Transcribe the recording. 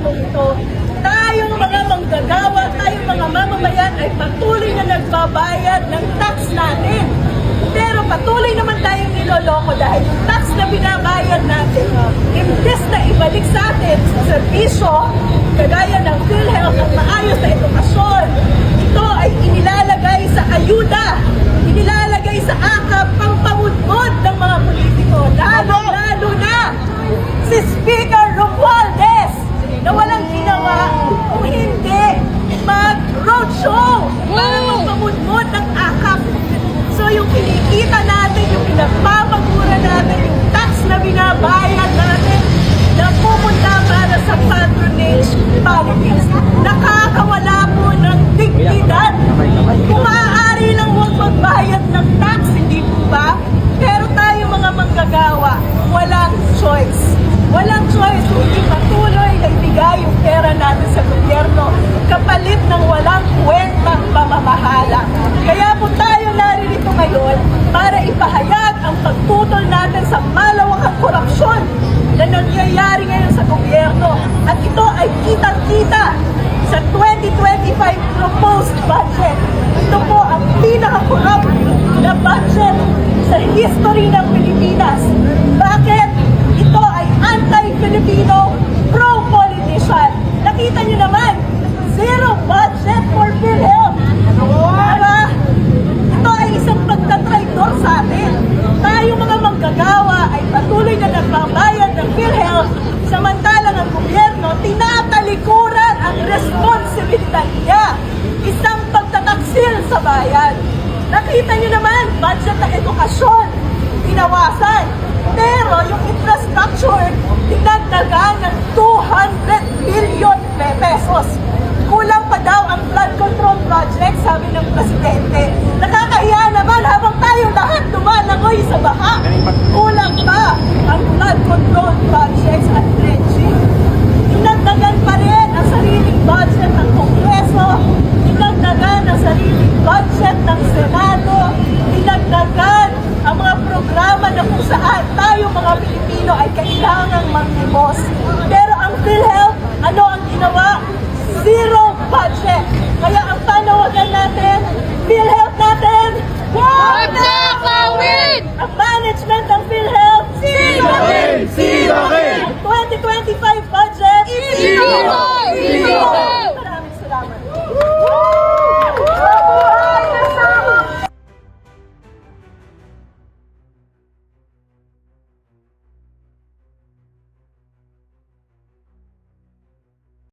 gobyernong ito, tayong mga manggagawa, tayong mga mamamayan ay patuloy na nagbabayad ng tax natin. Pero patuloy naman tayong niloloko dahil yung tax na binabayad natin, imbes na ibalik sa atin sa serbisyo, kagaya ng PhilHealth at maayos na edukasyon, ito ay inilalagay sa ayuda, inilalagay sa akap pangpamudmod ng mga politiko, lalo na si Speaker Romualdez na walang ginawa kung hindi mag-roadshow para magpamudmod ng akap. So yung kinikita natin, yung pinagpapagura natin, yung tax na binabayad natin, na pupunta para sa patronage politics. Nakakawala po ng dignidad. Kung maaari lang huwag magbayad ng tax, hindi po ba? Pero tayo mga manggagawa, walang choice. Walang choice kung hindi patuloy na ibigay yung pera natin sa gobyerno kapalit ng walang kwentang pamamahala. Kaya po tayo naririto ngayon para ipahayag ang pagtutol natin sa malawakang korupsyon na nangyayari ngayon sa gobyerno. At ito ay kitang-kita sa 2025 proposed budget. Ito po ang pinaka-corrupt na budget sa history ng Pilipinas. Bakit? Ito ay anti-Filipino, pro-politician. Nakita niyo naman, zero budget for PhilHealth. Diba? Ito ay isang pagtatraidor sa atin. Tayo mga manggagawa ay patuloy na nagbabayad ng PhilHealth, samantalang ang gobyerno tinatalikuran ang responsibilidad niya. Isang pagtataksil sa bayan. Nakita niyo naman, budget ng edukasyon, binawasan. Pero yung infrastructure, dinagdagan ng 200 billion pesos.